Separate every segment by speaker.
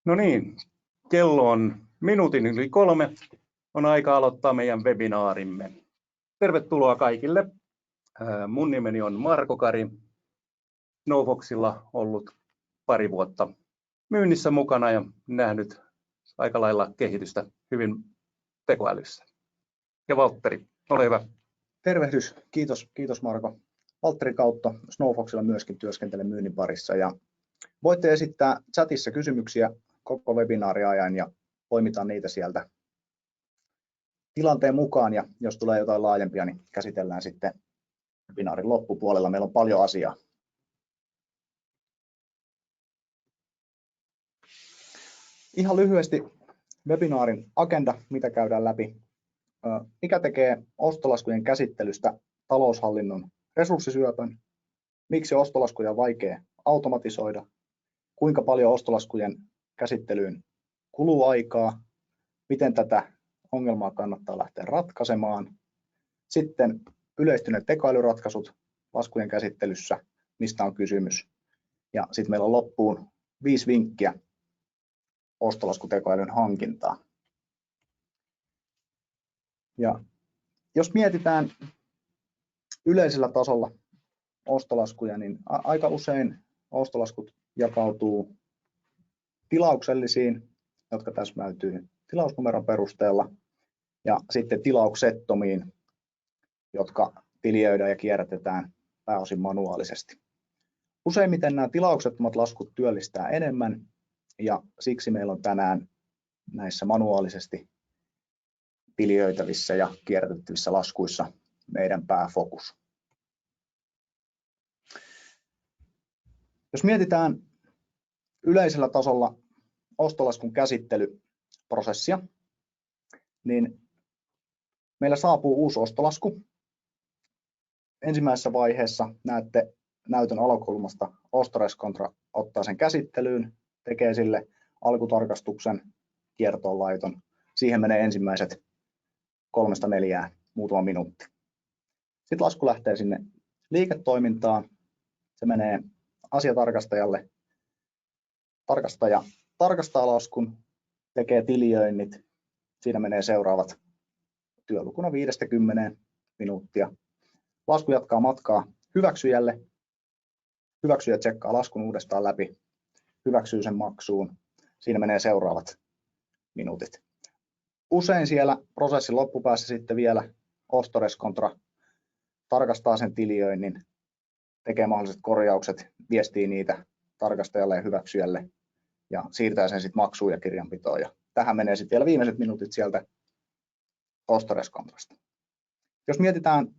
Speaker 1: No niin, kello on minuutin yli 3. On aika aloittaa meidän webinaarimme. Tervetuloa kaikille. Mun nimeni on Marko Kari. Snowfoxilla ollut pari vuotta myynnissä mukana ja nähnyt aika lailla kehitystä hyvin tekoälyssä. Ja Valtteri, ole hyvä.
Speaker 2: Tervehdys, kiitos Marko. Valtteri Kautto, Snowfoxilla myöskin työskentelen myynnin parissa ja voitte esittää chatissa kysymyksiä koko webinaarin ajan ja poimitaan niitä sieltä tilanteen mukaan ja jos tulee jotain laajempia, niin käsitellään sitten webinaarin loppupuolella. Meillä on paljon asiaa. Ihan lyhyesti webinaarin agenda, mitä käydään läpi. Mikä tekee ostolaskujen käsittelystä taloushallinnon resurssisyöpön? Miksi ostolaskuja on vaikea automatisoida? Kuinka paljon ostolaskujen käsittelyyn kuluu aikaa? Miten tätä ongelmaa kannattaa lähteä ratkaisemaan? Sitten yleistyneet tekoälyratkaisut laskujen käsittelyssä, mistä on kysymys. Ja sitten meillä on loppuun 5 vinkkiä ostolaskutekoälyn hankintaan. Ja jos mietitään yleisellä tasolla ostolaskuja, niin aika usein ostolaskut jakautuu tilauksellisiin, jotka täsmäytyy tilausnumeron perusteella, ja sitten tilauksettomiin, jotka tilioidaan ja kierrätetään pääosin manuaalisesti. Useimmiten nämä tilauksettomat laskut työllistää enemmän, ja siksi meillä on tänään näissä manuaalisesti tilioitavissa ja kierrätettävissä laskuissa meidän pääfokus. Jos mietitään yleisellä tasolla ostolaskun käsittelyprosessia, niin meillä saapuu uusi ostolasku. Ensimmäisessä vaiheessa näette näytön alakulmasta Ostorescontra ottaa sen käsittelyyn, tekee sille alkutarkastuksen, kiertoon laiton. Siihen menee ensimmäiset 3-4 muutama minuutti. Sitten lasku lähtee sinne liiketoimintaan. Se menee asiatarkastajalle. Tarkastaja tarkastaa laskun, tekee tilioinnit. Siinä menee seuraavat työlukuna 5-10 minuuttia. Lasku jatkaa matkaa hyväksyjälle. Hyväksyjä tsekkaa laskun uudestaan läpi, hyväksyy sen maksuun. Siinä menee seuraavat minuutit. Usein siellä prosessin loppupäässä sitten vielä Ostorescontra tarkastaa sen tilioinnin, tekee mahdolliset korjaukset, viestii niitä tarkastajalle ja hyväksyjälle ja siirtää sen sitten maksuun ja kirjanpitoon. Ja tähän menee sitten vielä viimeiset minuutit sieltä Ostorescontrasta. Jos mietitään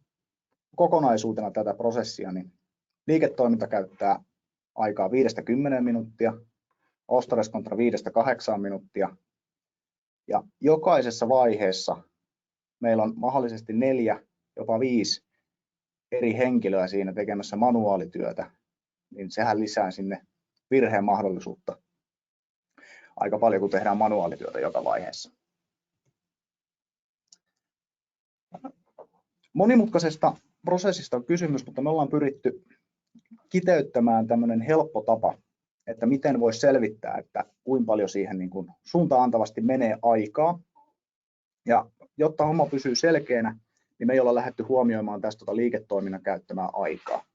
Speaker 2: kokonaisuutena tätä prosessia, niin liiketoiminta käyttää aikaa 5-10 minuuttia, Ostorescontra 5-8 minuuttia. Ja jokaisessa vaiheessa meillä on mahdollisesti 4, jopa 5 eri henkilöä siinä tekemässä manuaalityötä, niin sehän lisää sinne virheen mahdollisuutta aika paljon, kun tehdään manuaalityötä joka vaiheessa. Monimutkaisesta prosessista on kysymys, mutta me ollaan pyritty kiteyttämään tämmöinen helppo tapa, että miten voisi selvittää, että kuinka paljon siihen niin kuin suuntaan antavasti menee aikaa. Ja jotta homma pysyy selkeänä, niin me ei olla lähdetty huomioimaan tästä liiketoiminnan käyttämää aikaa.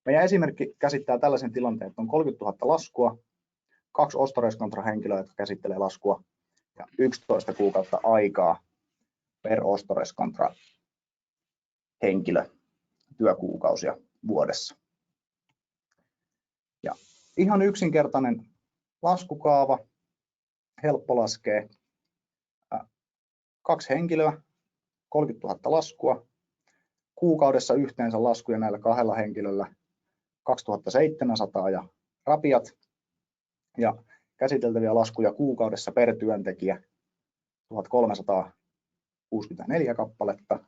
Speaker 2: Meidän esimerkki käsittää tällaisen tilanteen, että on 30 000 laskua, 2 Ostorescontra-henkilöä, jotka käsittelee laskua, ja 11 kuukautta aikaa per Ostorescontra-henkilö työkuukausia vuodessa. Ja ihan yksinkertainen laskukaava, helppo laskea. 2 henkilöä, 30 000 laskua, kuukaudessa yhteensä laskuja näillä 2 henkilöllä 2700 ja rapiat, ja käsiteltäviä laskuja kuukaudessa per työntekijä 1364 kappaletta.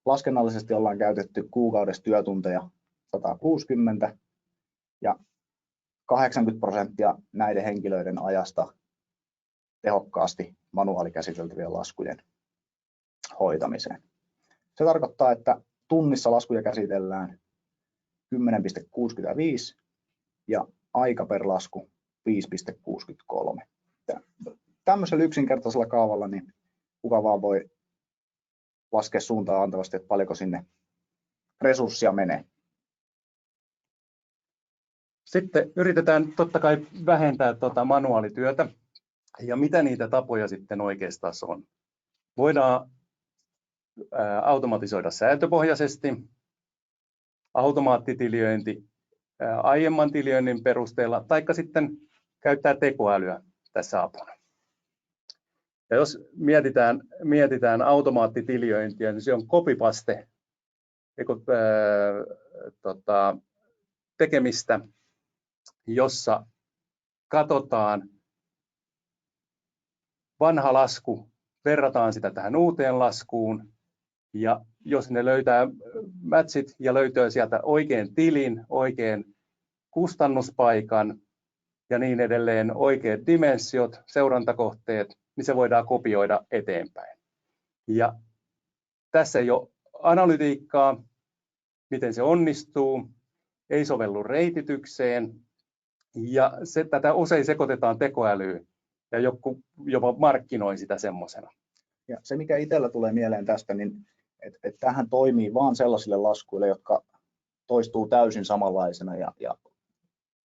Speaker 2: Laskennallisesti ollaan käytetty kuukaudessa työtunteja 160 ja 80% näiden henkilöiden ajasta tehokkaasti manuaalikäsiteltävien laskujen hoitamiseen. Se tarkoittaa, että tunnissa laskuja käsitellään 10,65 ja aika per lasku 5,63. Tämmöisellä yksinkertaisella kaavalla niin kuka vaan voi laskea suuntaan antavasti, että paljonko sinne resurssia menee.
Speaker 1: Sitten yritetään totta kai vähentää manuaalityötä. Ja mitä niitä tapoja sitten oikeastaan on? Voidaan automatisoida sääntöpohjaisesti, automaattitiljöinti aiemman tiljöinnin perusteella, taikka sitten käyttää tekoälyä tässä apuna. Ja jos mietitään automaattitiljöintiä, niin se on copy-paste tekemistä, jossa katsotaan vanha lasku, verrataan sitä tähän uuteen laskuun, ja jos ne löytää matchit ja löytää sieltä oikean tilin, oikean kustannuspaikan ja niin edelleen, oikeat dimensiot, seurantakohteet, niin se voidaan kopioida eteenpäin. Ja tässä ei ole analytiikkaa, miten se onnistuu, ei sovellu reititykseen, ja tätä usein sekoitetaan tekoälyyn, ja joku jopa markkinoi sitä semmoisena.
Speaker 2: Ja se, mikä itsellä tulee mieleen tästä, niin että tämähän toimii vain sellaisille laskuille, jotka toistuu täysin samanlaisena ja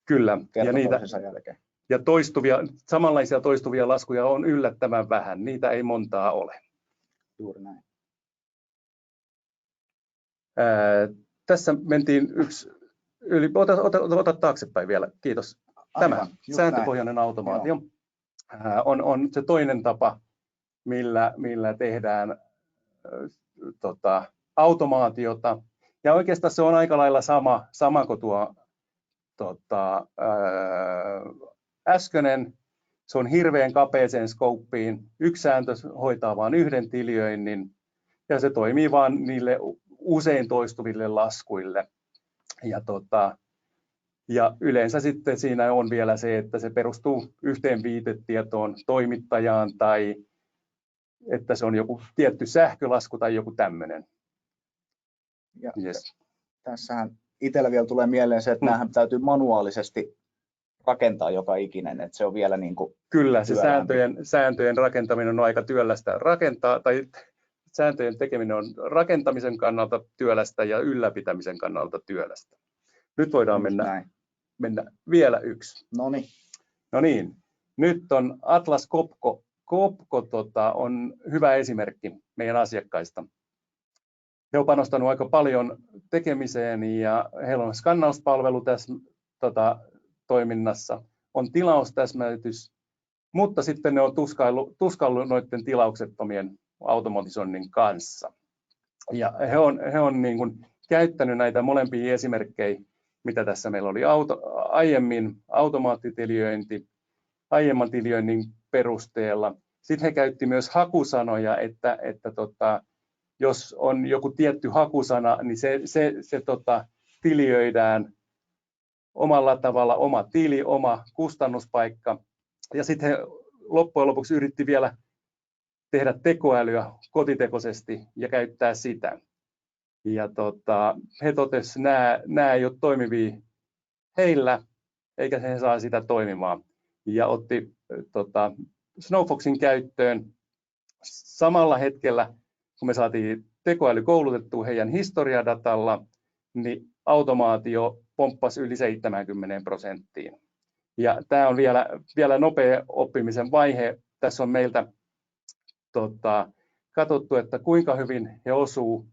Speaker 1: kyllä,
Speaker 2: ja niitä jälkeen.
Speaker 1: Ja samanlaisia toistuvia laskuja on yllättävän vähän, niitä ei montaa ole.
Speaker 2: Juuri näin.
Speaker 1: Tässä mentiin ota taaksepäin vielä, kiitos. Tämä sääntöpohjainen automaatio on se toinen tapa, millä tehdään automaatiota. Ja oikeastaan se on aika lailla sama kuin tuo äskeinen. Se on hirveän kapeeseen skouppiin. Yksi sääntö hoitaa vain yhden tiljöinnin ja se toimii vain niille usein toistuville laskuille. Ja yleensä sitten siinä on vielä se, että se perustuu yhteen viitetietoon toimittajaan tai että se on joku tietty sähkölasku tai joku tämmöinen.
Speaker 2: Yes. Tässähän itsellä vielä tulee mieleen se, että näähän täytyy manuaalisesti rakentaa joka ikinen, että se on vielä niin kuin
Speaker 1: kyllä, se sääntöjen rakentaminen on aika työlästä rakentaa, tai sääntöjen tekeminen on rakentamisen kannalta työlästä ja ylläpitämisen kannalta työlästä. Nyt voidaan mennä vielä yksi. No niin, nyt on Atlas Copco. Copco on hyvä esimerkki meidän asiakkaista. He ovat panostaneet aika paljon tekemiseen ja heillä on skannauspalvelu tässä toiminnassa, on tilaustäsmäytys, mutta sitten ne on tuskaillut noiden tilauksettomien automatisoinnin kanssa. Ja he on niin kuin käyttänyt näitä molempia esimerkkejä, mitä tässä meillä oli aiemmin, automaattitiljöinti, aiemman tiljöinnin perusteella. Sitten he käytti myös hakusanoja, että jos on joku tietty hakusana, niin se tiljöidään omalla tavalla, oma tili, oma kustannuspaikka. Ja sitten he loppujen lopuksi yritti vielä tehdä tekoälyä kotitekoisesti ja käyttää sitä. Ja he totesivat, että nämä ei ole toimivia heillä, eikä he saa sitä toimimaan. Ja otti Snowfoxin käyttöön samalla hetkellä, kun me saatiin tekoäly koulutettua heidän historiadatalla, niin automaatio pomppasi yli 70%. Ja tämä on vielä nopea oppimisen vaihe. Tässä on meiltä katsottu, että kuinka hyvin he osuu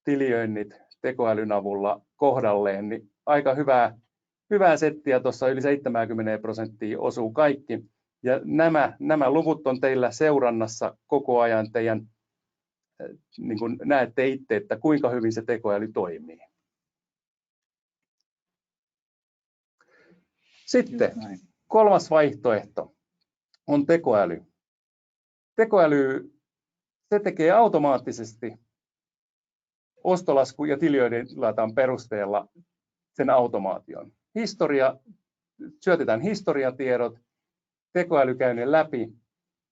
Speaker 1: tiljöinnit tekoälyn avulla kohdalleen, niin aika hyvää settiä tuossa yli 70% osuu kaikki. Ja nämä luvut on teillä seurannassa koko ajan teidän, niin kuin näette itse, että kuinka hyvin se tekoäly toimii. Sitten kolmas vaihtoehto on tekoäly. Tekoäly se tekee automaattisesti ostolasku- ja tiljöinnin perusteella sen automaation. Syötetään historiatiedot, tekoäly käy ne läpi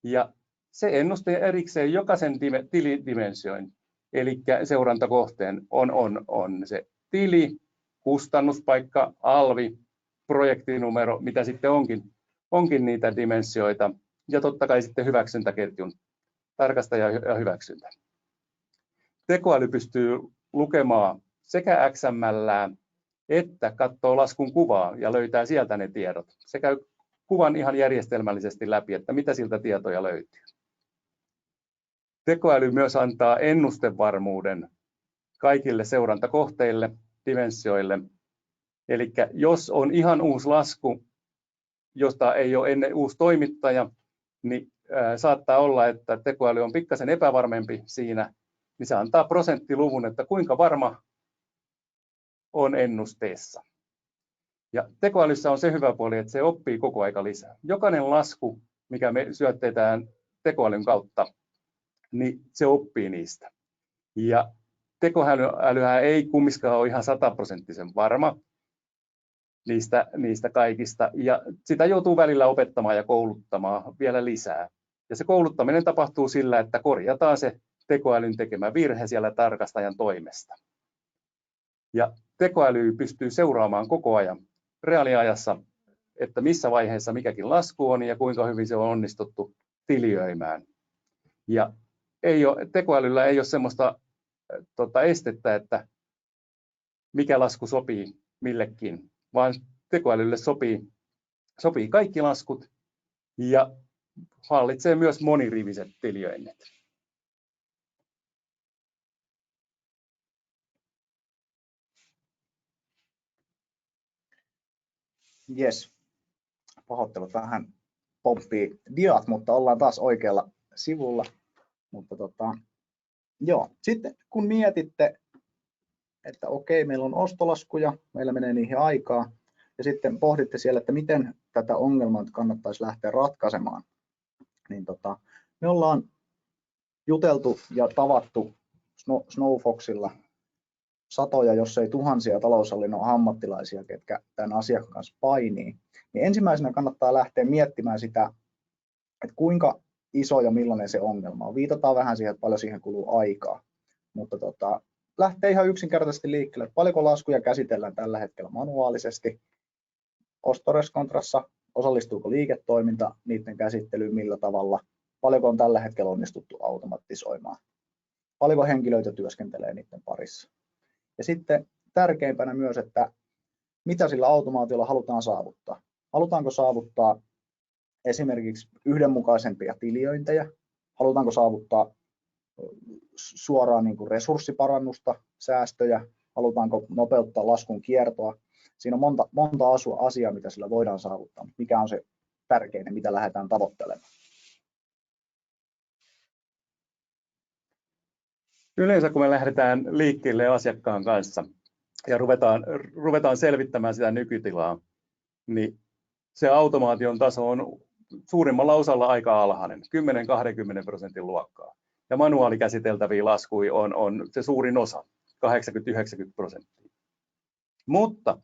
Speaker 1: ja se ennustaa erikseen jokaisen tilidimensioin. Eli seurantakohteen on se tili, kustannuspaikka, alvi, projektinumero, mitä sitten onkin. onkin niitä dimensioita, ja totta kai sitten hyväksyntäketjun tarkastaja ja hyväksyntä. Tekoäly pystyy lukemaan sekä XML että katsoo laskun kuvaa ja löytää sieltä ne tiedot. Se käy kuvan ihan järjestelmällisesti läpi, että mitä siltä tietoja löytyy. Tekoäly myös antaa ennustevarmuuden kaikille seurantakohteille, dimensioille. Eli jos on ihan uusi lasku, josta ei ole ennen uusi toimittaja, niin saattaa olla, että tekoäly on pikkasen epävarmempi siinä, niin se antaa prosenttiluvun, että kuinka varma on ennusteessa. Ja tekoälyssä on se hyvä puoli, että se oppii koko aika lisää. Jokainen lasku, mikä me syötetään tekoälyn kautta, niin se oppii niistä. Ja tekoälyhän ei kumminkaan ole ihan 100% varma niistä kaikista, ja sitä joutuu välillä opettamaan ja kouluttamaan vielä lisää. Ja se kouluttaminen tapahtuu sillä, että korjataan se tekoälyn tekemä virhe siellä tarkastajan toimesta. Ja tekoäly pystyy seuraamaan koko ajan reaaliajassa, että missä vaiheessa mikäkin lasku on ja kuinka hyvin se on onnistuttu tiliöimään. Ja tekoälyllä ei ole sellaista estettä, mikä lasku sopii millekin, vaan tekoälylle sopii kaikki laskut ja hallitsee myös moniriviset tiliöinnit.
Speaker 2: Jes, pahoittelut, vähän pomppii diat, mutta ollaan taas oikealla sivulla. Mutta joo. Sitten kun mietitte, että okei, meillä on ostolaskuja, meillä menee niihin aikaa, ja sitten pohditte siellä, että miten tätä ongelmaa kannattaisi lähteä ratkaisemaan, niin me ollaan juteltu ja tavattu Snowfoxilla satoja, jos ei tuhansia taloushallinnon ammattilaisia, ketkä tämän asian kanssa painii, niin ensimmäisenä kannattaa lähteä miettimään sitä, että kuinka iso ja millainen se ongelma on. Viitataan vähän siihen, että paljon siihen kuluu aikaa, mutta lähtee ihan yksinkertaisesti liikkeelle, että paljonko laskuja käsitellään tällä hetkellä manuaalisesti Ostores-Contrassa, osallistuuko liiketoiminta niiden käsittelyyn, millä tavalla, paljonko on tällä hetkellä onnistuttu automatisoimaan, paljonko henkilöitä työskentelee niiden parissa. Ja sitten tärkeimpänä myös, että mitä sillä automaatiolla halutaan saavuttaa. Halutaanko saavuttaa esimerkiksi yhdenmukaisempia tiliöintejä, halutaanko saavuttaa suoraan niin kuin resurssiparannusta, säästöjä, halutaanko nopeuttaa laskun kiertoa. Siinä on monta asiaa, mitä sillä voidaan saavuttaa, mikä on se tärkein, mitä lähdetään tavoittelemaan.
Speaker 1: Yleensä kun me lähdetään liikkeelle asiakkaan kanssa ja ruvetaan selvittämään sitä nykytilaa, niin se automaation taso on suurimmalla osalla aika alhainen, 10-20% luokkaa. Ja manuaalikäsiteltäviä laskuja on se suurin osa, 80-90%. Mutta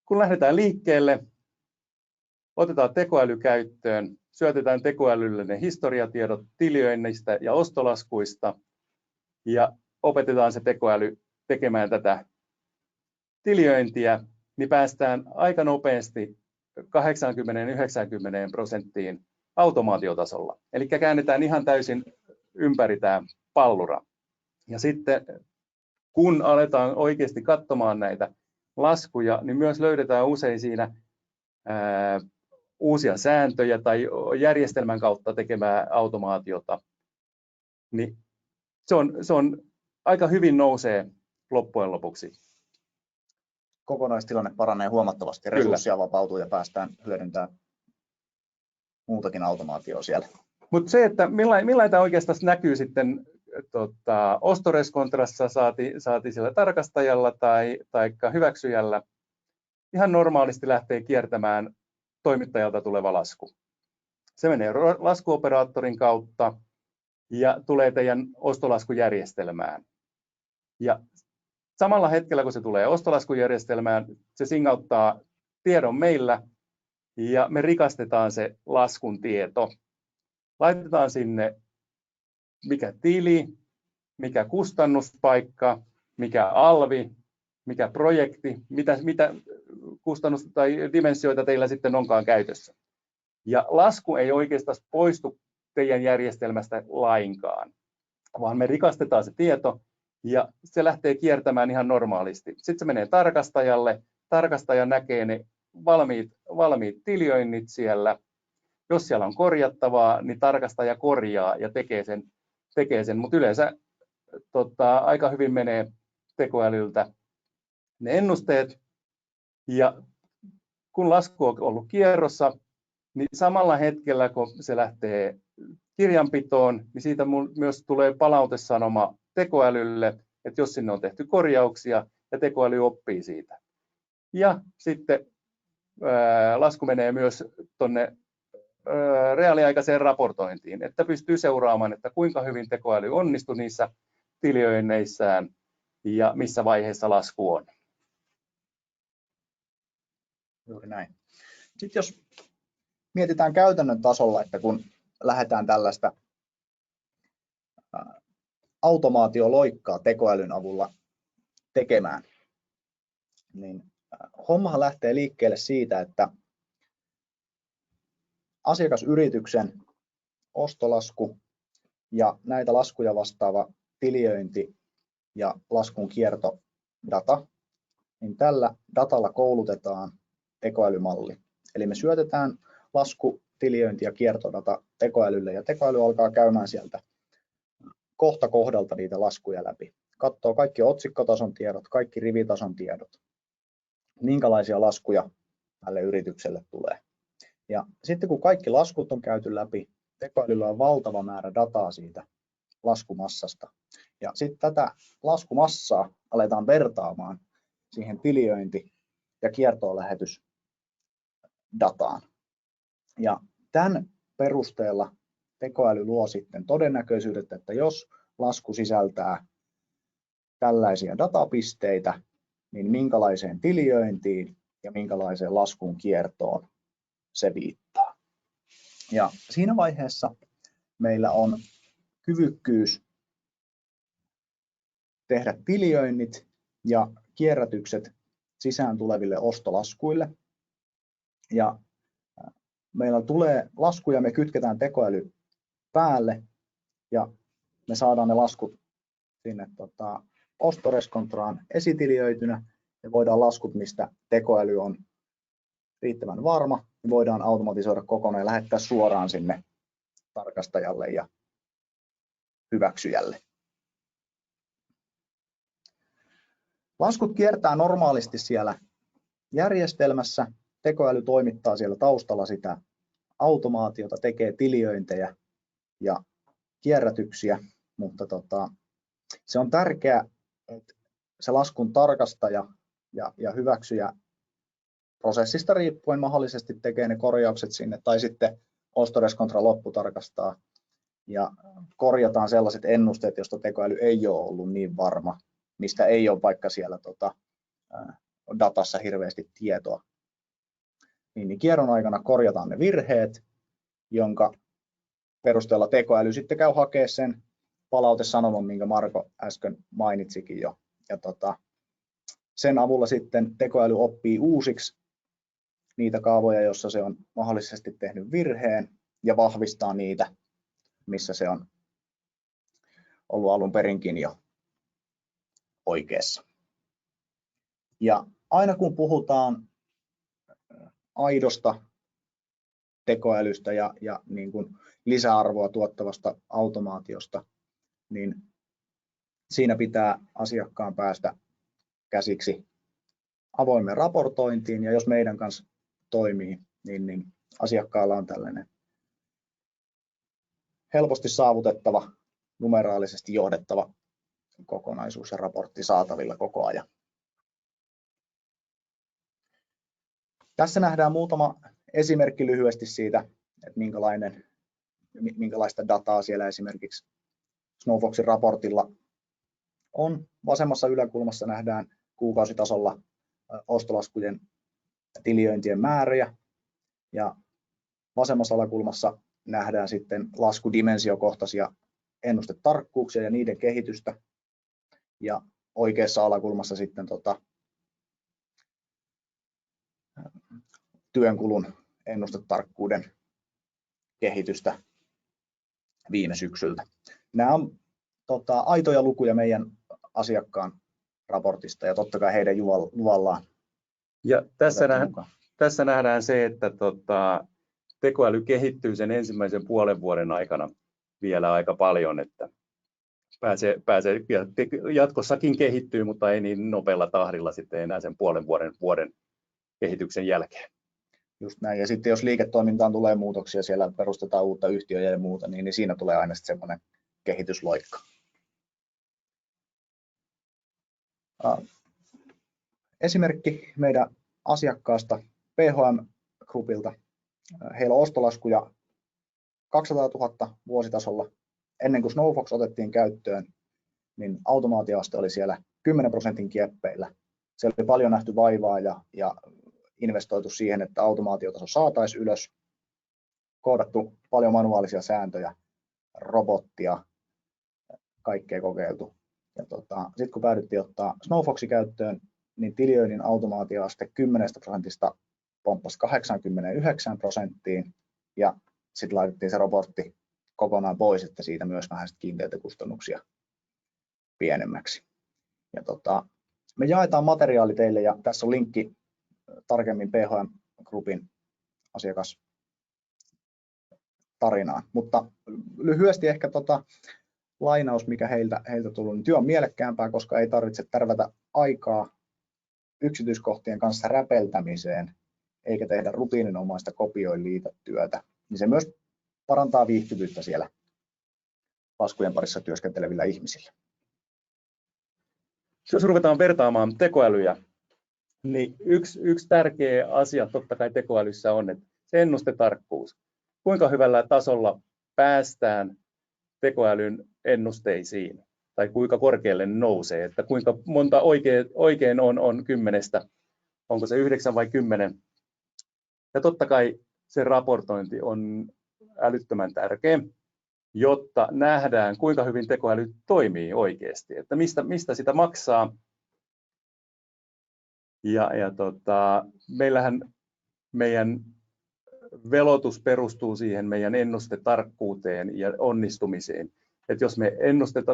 Speaker 1: kun lähdetään liikkeelle, otetaan tekoäly käyttöön, syötetään tekoälylle ne historiatiedot tiliöinnistä ja ostolaskuista ja opetetaan se tekoäly tekemään tätä tiliöintiä, niin päästään aika nopeasti 80-90% automaatiotasolla. Eli käännetään ihan täysin ympäri tämä pallura. Ja sitten kun aletaan oikeasti katsomaan näitä laskuja, niin myös löydetään usein siinä uusia sääntöjä tai järjestelmän kautta tekemää automaatiota. Niin se on aika hyvin nousee loppujen lopuksi.
Speaker 2: Kokonaistilanne paranee huomattavasti, resursseja vapautuu ja päästään hyödyntämään muutakin automaatioa siellä.
Speaker 1: Mutta se, että millainen tämä oikeastaan näkyy sitten Ostores-Contrassa saati sillä tarkastajalla tai hyväksyjällä, ihan normaalisti lähtee kiertämään toimittajalta tuleva lasku. Se menee laskuoperaattorin kautta ja tulee teidän ostolaskujärjestelmään. Ja samalla hetkellä, kun se tulee ostolaskujärjestelmään, se singauttaa tiedon meillä ja me rikastetaan se laskun tieto. Laitetaan sinne mikä tili, mikä kustannuspaikka, mikä alvi, mikä projekti, mitä kustannus- tai dimensioita teillä sitten onkaan käytössä. Ja lasku ei oikeastaan poistu teidän järjestelmästä lainkaan, vaan me rikastetaan se tieto ja se lähtee kiertämään ihan normaalisti. Sitten se menee tarkastajalle, tarkastaja näkee ne valmiit tilioinnit siellä. Jos siellä on korjattavaa, niin tarkastaja korjaa ja tekee sen. Mutta yleensä aika hyvin menee tekoälyltä ne ennusteet. Ja kun lasku on ollut kierrossa, niin samalla hetkellä kun se lähtee kirjanpitoon, niin siitä myös tulee palautesanoma tekoälylle, että jos sinne on tehty korjauksia ja tekoäly oppii siitä. Ja sitten lasku menee myös tuonne reaaliaikaiseen raportointiin, että pystyy seuraamaan, että kuinka hyvin tekoäly onnistui niissä tilioinneissaan ja missä vaiheessa lasku on.
Speaker 2: Juuri näin. Sitten jos mietitään käytännön tasolla, että kun lähdetään tällaista automaatioloikkaa tekoälyn avulla tekemään, niin hommahan lähtee liikkeelle siitä, että asiakasyrityksen ostolasku ja näitä laskuja vastaava tiliointi ja laskun kiertodata, niin tällä datalla koulutetaan tekoälymalli. Eli me syötetään lasku, tiliointi ja kiertodata tekoälylle ja tekoäly alkaa käymään sieltä kohta kohdalta niitä laskuja läpi. Katsoo kaikki otsikkotason tiedot, kaikki rivitason tiedot, minkälaisia laskuja tälle yritykselle tulee. Ja sitten kun kaikki laskut on käyty läpi, tekoälyllä on valtava määrä dataa siitä laskumassasta. Ja sitten tätä laskumassaa aletaan vertaamaan siihen tiliointi- ja kiertoonlähetysdataan. Ja tämän perusteella tekoäly luo sitten todennäköisyydet, että jos lasku sisältää tällaisia datapisteitä, niin minkälaiseen tiliointiin ja minkälaiseen laskun kiertoon se viittaa. Ja siinä vaiheessa meillä on kyvykkyys tehdä tilioinnit ja kierrätykset sisään tuleville ostolaskuille. Ja meillä tulee laskuja, me kytketään tekoäly päälle ja me saadaan ne laskut sinne ostoreskontraan esitilioitynä ja voidaan laskut, mistä tekoäly on riittävän varma, niin voidaan automatisoida kokonaan ja lähettää suoraan sinne tarkastajalle ja hyväksyjälle. Laskut kiertää normaalisti siellä järjestelmässä. Tekoäly toimittaa siellä taustalla sitä automaatiota, tekee tiliointeja ja kierrätyksiä, mutta se on tärkeää, että se laskun tarkastaja ja hyväksyjä prosessista riippuen mahdollisesti tekee ne korjaukset sinne tai sitten ostoreskontra lopputarkastaa ja korjataan sellaiset ennusteet, joista tekoäly ei ole ollut niin varma, mistä ei ole vaikka siellä datassa hirveästi tietoa. Niin kierron aikana korjataan ne virheet, jonka perusteella tekoäly sitten käy hakemaan sen palautesanoman, minkä Marko äsken mainitsikin jo. Ja sen avulla sitten tekoäly oppii uusiksi niitä kaavoja, joissa se on mahdollisesti tehnyt virheen ja vahvistaa niitä, missä se on ollut alun perinkin jo oikeassa. Ja aina kun puhutaan aidosta tekoälystä ja niin kuin lisäarvoa tuottavasta automaatiosta, niin siinä pitää asiakkaan päästä käsiksi avoimeen raportointiin, ja jos meidän kanssa toimii, niin asiakkaalla on tällainen helposti saavutettava, numeraalisesti johdettava kokonaisuus ja raportti saatavilla koko ajan. Tässä nähdään muutama esimerkki lyhyesti siitä, että minkälaista dataa siellä esimerkiksi Snowfoxin raportilla on. Vasemmassa yläkulmassa nähdään kuukausitasolla ostolaskujen tiliointien määriä ja vasemmassa alakulmassa nähdään sitten laskudimensiokohtaisia ennustetarkkuuksia ja niiden kehitystä ja oikeassa alakulmassa sitten työnkulun ennustetarkkuuden kehitystä viime syksyltä. Nämä on aitoja lukuja meidän asiakkaan raportista ja totta kai heidän luvallaan.
Speaker 1: Ja tässä nähdään se, että tekoäly kehittyy sen ensimmäisen puolen vuoden aikana vielä aika paljon, että pääsee jatkossakin kehittyy, mutta ei niin nopealla tahdilla sitten enää sen puolen vuoden kehityksen jälkeen.
Speaker 2: Just näin. Ja sitten jos liiketoimintaan tulee muutoksia, siellä perustetaan uutta yhtiöä ja muuta, niin siinä tulee aina sitten semmoinen kehitysloikka. Esimerkki meidän asiakkaasta PHM Groupilta. Heillä on ostolaskuja 200 000 vuositasolla. Ennen kuin Snowfox otettiin käyttöön, niin automaatioaste oli siellä 10% kieppeillä. Siellä oli paljon nähty vaivaa ja investoitu siihen, että automaatiotaso saataisiin ylös. Koodattu paljon manuaalisia sääntöjä, robottia, kaikkea kokeiltu. Sitten kun päädyttiin ottaa Snowfoxi käyttöön, niin tilioinnin automaatioaste 10% pomppasi 89% ja sitten laitettiin se robotti kokonaan pois, että siitä myös vähän kiinteitä kustannuksia pienemmäksi. Ja me jaetaan materiaali teille ja tässä on linkki tarkemmin PHM Groupin asiakastarinaan. Mutta lyhyesti ehkä lainaus, mikä heiltä tullut, niin työ on mielekkäämpää, koska ei tarvitse tärvätä aikaa yksityiskohtien kanssa räpeltämiseen, eikä tehdä rutiininomaista kopioin-liitätyötä. Niin se myös parantaa viihtyvyyttä siellä laskujen parissa työskentelevillä ihmisillä.
Speaker 1: Jos ruvetaan vertaamaan tekoälyjä, niin yksi tärkeä asia totta kai tekoälyssä on, että se ennustetarkkuus. Kuinka hyvällä tasolla päästään tekoälyn ennusteisiin tai kuinka korkealle nousee, että kuinka monta oikein on 10, onko se 9 vai 10. Ja totta kai se raportointi on älyttömän tärkeä, jotta nähdään kuinka hyvin tekoäly toimii oikeasti, että mistä sitä maksaa. Meillähän meidän velotus perustuu siihen meidän ennustetarkkuuteen ja onnistumiseen. Että jos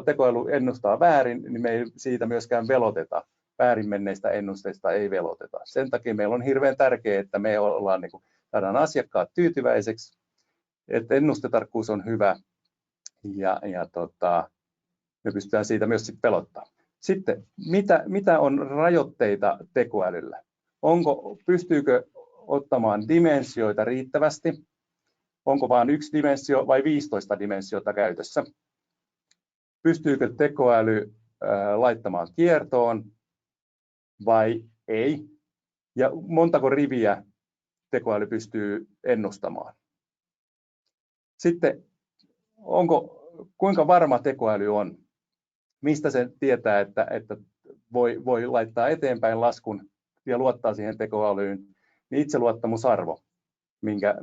Speaker 1: tekoäly ennustaa väärin, niin me ei siitä myöskään veloteta. Väärin menneistä ennusteista ei veloteta. Sen takia meillä on hirveän tärkeää, että me saadaan asiakkaat tyytyväiseksi, että ennustetarkkuus on hyvä ja me pystytään siitä myös velottamaan. Sitten, mitä on rajoitteita tekoälyllä? Pystyykö ottamaan dimensioita riittävästi? Onko vain 1 dimensio vai 15 dimensiota käytössä? Pystyykö tekoäly laittamaan kiertoon vai ei? Ja montako riviä tekoäly pystyy ennustamaan? Sitten, kuinka varma tekoäly on? Mistä se tietää, että voi laittaa eteenpäin laskun ja luottaa siihen tekoälyyn? Niin itseluottamusarvo, minkä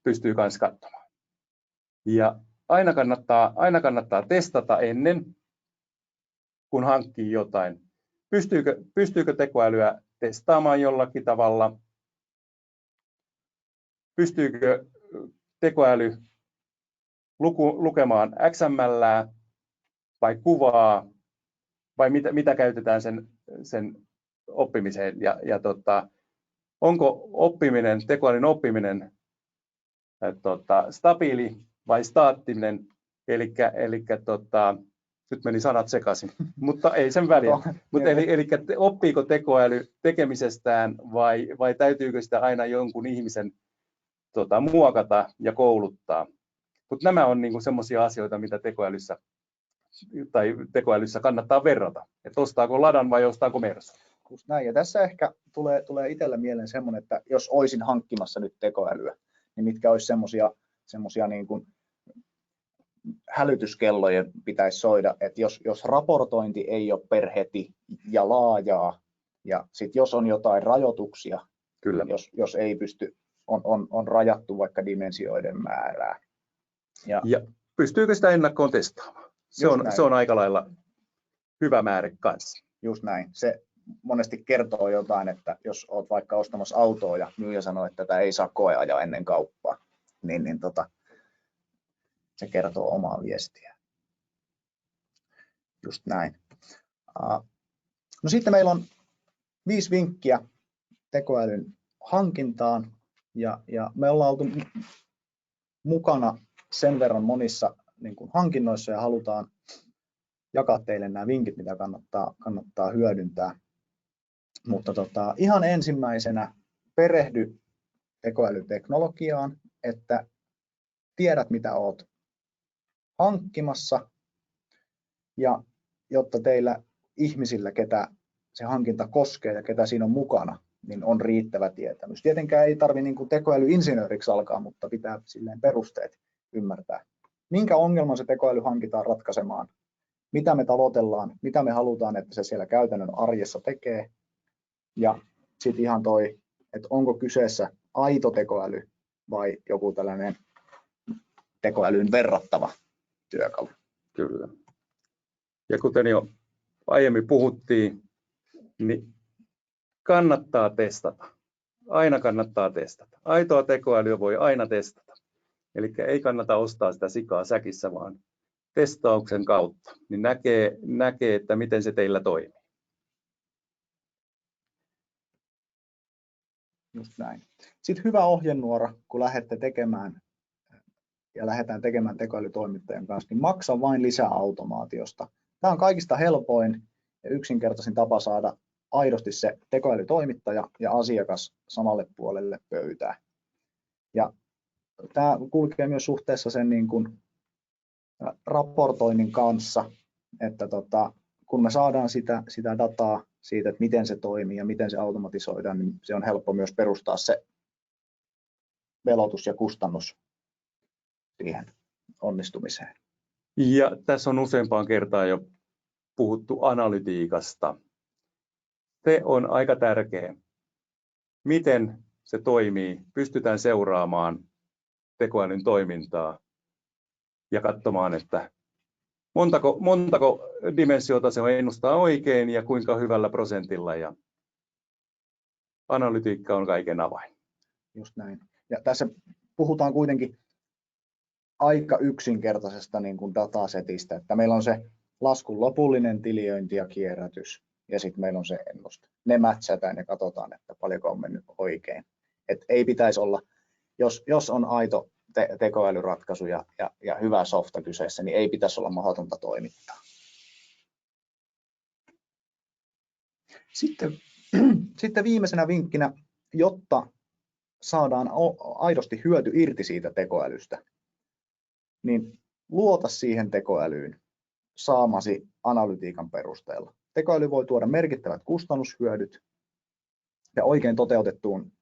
Speaker 1: pystyy myös katsomaan. Ja aina kannattaa testata ennen, kun hankkii jotain. Pystyykö tekoälyä testaamaan jollakin tavalla? Pystyykö tekoäly lukemaan XML vai kuvaa vai mitä käytetään sen oppimiseen onko tekoälyn oppiminen stabiili vai staattinen, eli nyt meni sanat sekaisin, mutta ei sen väliä. Eli oppiiko tekoäly tekemisestään vai täytyykö sitä aina jonkun ihmisen muokata ja kouluttaa. Mutta nämä on niinku semmoisia asioita, mitä tekoälyssä kannattaa verrata, että ostaako Ladan vai ostaako Mersun.
Speaker 2: Just näin. Ja tässä ehkä tulee itselle mieleen semmoinen, että jos olisin hankkimassa nyt tekoälyä, niin mitkä olisi semmoisia niin kuin hälytyskellojen pitäisi soida, että jos raportointi ei ole per heti ja laajaa, ja sitten jos on jotain rajoituksia,
Speaker 1: kyllä.
Speaker 2: Jos ei pysty, on rajattu vaikka dimensioiden määrää.
Speaker 1: Ja pystyykö sitä ennakkoon testaamaan? Se on aika lailla hyvä määrä kanssa.
Speaker 2: Just näin. Se monesti kertoo jotain, että jos olet vaikka ostamassa autoa ja myyjä sanoo, että tätä ei saa koeajaa ennen kauppaa, se kertoo omaa viestiä. Just näin. No sitten meillä on 5 vinkkiä tekoälyn hankintaan, ja me ollaan oltu mukana sen verran monissa niin kuin hankinnoissa ja halutaan jakaa teille nämä vinkit, mitä kannattaa hyödyntää. Mutta ihan ensimmäisenä perehdy tekoälyteknologiaan, että tiedät mitä olet hankkimassa, ja jotta teillä ihmisillä, ketä se hankinta koskee ja ketä siinä on mukana, niin on riittävä tietämys. Tietenkään ei tarvitse niin kuin tekoälyinsinööriksi alkaa, mutta pitää silleen perusteet ymmärtää. Minkä ongelman se tekoäly hankitaan ratkaisemaan, mitä me tavoitellaan, mitä me halutaan, että se siellä käytännön arjessa tekee, ja sitten ihan että onko kyseessä aito tekoäly vai joku tällainen tekoälyyn verrattava työkalu.
Speaker 1: Kyllä. Ja kuten jo aiemmin puhuttiin, niin kannattaa testata. Aina kannattaa testata. Aitoa tekoälyä voi aina testata. Eli ei kannata ostaa sitä sikaa säkissä, vaan testauksen kautta. Niin näkee, että miten se teillä toimii.
Speaker 2: Just näin. Sitten hyvä ohjenuora, kun lähdetään tekemään tekoälytoimittajan kanssa, niin maksa vain lisää automaatiosta. Tämä on kaikista helpoin ja yksinkertaisin tapa saada aidosti se tekoälytoimittaja ja asiakas samalle puolelle pöytää. Ja tämä kulkee myös suhteessa sen niin kuin raportoinnin kanssa, että kun me saadaan sitä dataa siitä, että miten se toimii ja miten se automatisoidaan, niin se on helppo myös perustaa se velotus ja kustannus siihen onnistumiseen.
Speaker 1: Ja tässä on useampaan kertaan jo puhuttu analytiikasta. Se on aika tärkeä. Miten se toimii? Pystytään seuraamaan tekoälyn toimintaa ja katsomaan, että montako dimensiota se ennustaa oikein ja kuinka hyvällä prosentilla. Ja analytiikka on kaiken avain.
Speaker 2: Just näin. Ja tässä puhutaan kuitenkin aika yksinkertaisesta niin kuin datasetistä, että meillä on se laskun lopullinen tiliointi ja kierrätys, ja sitten meillä on se ennuste. Ne matchataan ja katsotaan, että paljonko on mennyt oikein. Et ei pitäisi olla, jos on aito tekoälyratkaisu ja hyvä softa kyseessä, niin ei pitäisi olla mahdotonta toimittaa. Sitten viimeisenä vinkkinä, jotta saadaan aidosti hyöty irti siitä tekoälystä, niin luota siihen tekoälyyn saamasi analytiikan perusteella. Tekoäly voi tuoda merkittävät kustannushyödyt, ja oikein toteutettuun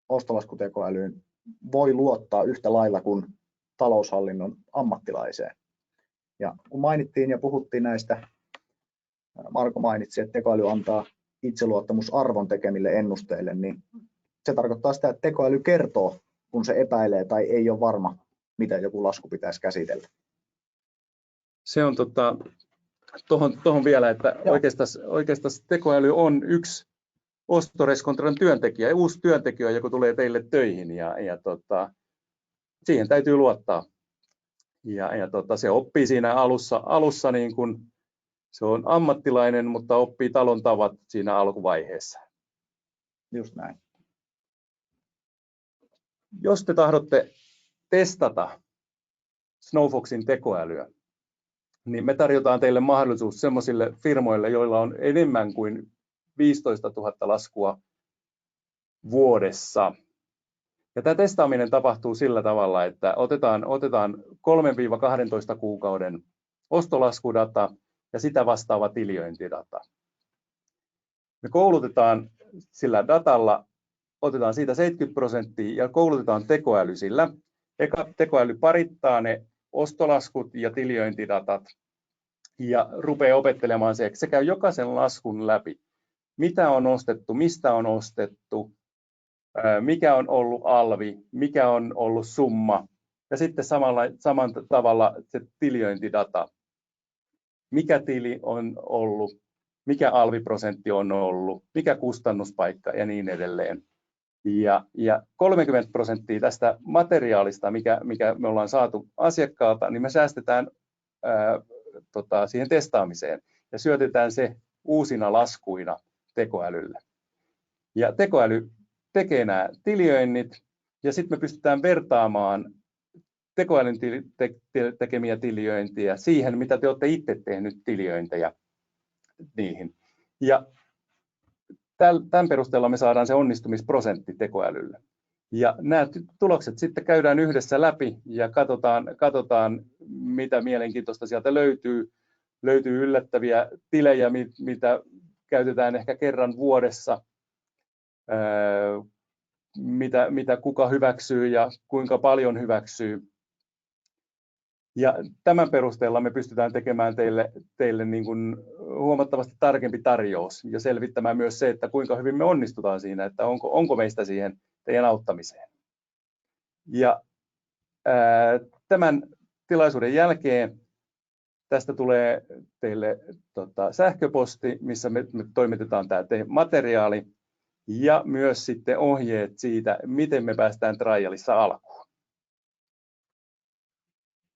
Speaker 2: ostolaskutekoälyyn voi luottaa yhtä lailla kuin taloushallinnon ammattilaiseen. Ja kun mainittiin ja puhuttiin näistä, Marko mainitsi, että tekoäly antaa itseluottamusarvon tekemille ennusteille, niin se tarkoittaa sitä, että tekoäly kertoo, kun se epäilee tai ei ole varma, mitä joku lasku pitäisi käsitellä.
Speaker 1: Se on tuohon vielä, että oikeastaan tekoäly on yksi Ostoreskontran työntekijä, uusi työntekijä, joka tulee teille töihin, ja siihen täytyy luottaa. Se oppii siinä alussa niin kuin se on ammattilainen, mutta oppii talon tavat siinä alkuvaiheessa.
Speaker 2: Just näin.
Speaker 1: Jos te tahdotte testata Snowfoxin tekoälyä, niin me tarjotaan teille mahdollisuus sellaisille firmoille, joilla on enemmän kuin 15 000 laskua vuodessa. Ja tämä testaaminen tapahtuu sillä tavalla, että otetaan 3-12 kuukauden ostolaskudata ja sitä vastaava tiliointidata. Me koulutetaan sillä datalla, otetaan siitä 70% ja koulutetaan tekoäly sillä. Tekoäly parittaa ne ostolaskut ja tiliointidatat ja rupeaa opettelemaan se. Se käy jokaisen laskun läpi. Mitä on ostettu, mistä on ostettu, mikä on ollut alvi, mikä on ollut summa ja sitten samalla tavalla se tiliointidata. Mikä tili on ollut, mikä alviprosentti on ollut, mikä kustannuspaikka ja niin edelleen. Ja 30% tästä materiaalista, mikä me ollaan saatu asiakkaalta, niin me säästetään siihen testaamiseen ja syötetään se uusina laskuina tekoälylle. Ja tekoäly tekee nämä tilioinnit ja sitten me pystytään vertaamaan tekoälyn tekemiä tiliointia siihen, mitä te olette itse tehnyt tiliointeja niihin. Ja tämän perusteella me saadaan se onnistumisprosentti tekoälylle. Ja nämä tulokset sitten käydään yhdessä läpi ja katsotaan mitä mielenkiintoista sieltä löytyy. Löytyy yllättäviä tilejä, mitä käytetään ehkä kerran vuodessa, mitä kuka hyväksyy ja kuinka paljon hyväksyy. Ja tämän perusteella me pystytään tekemään teille niin kuin huomattavasti tarkempi tarjous ja selvittämään myös se, että kuinka hyvin me onnistutaan siinä, että onko meistä siihen teidän auttamiseen. Ja tämän tilaisuuden jälkeen tästä tulee teille sähköposti, missä me toimitetaan tämä materiaali ja myös sitten ohjeet siitä, miten me päästään trialissa alkuun.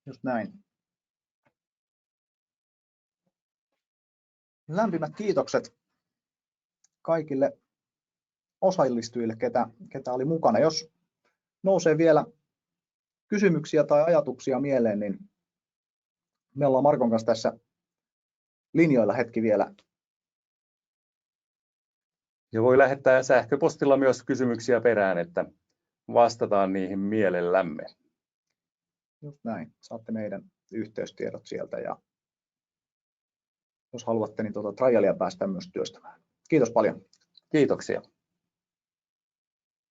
Speaker 2: Just näin. Lämpimät kiitokset kaikille osallistujille, ketä oli mukana. Jos nousee vielä kysymyksiä tai ajatuksia mieleen, niin me ollaan Markon kanssa tässä linjoilla hetki vielä.
Speaker 1: Ja voi lähettää sähköpostilla myös kysymyksiä perään, että vastataan niihin mielellämme.
Speaker 2: Just näin. Saatte meidän yhteystiedot sieltä ja jos haluatte, niin trialia päästään myös työstämään. Kiitos paljon.
Speaker 1: Kiitoksia.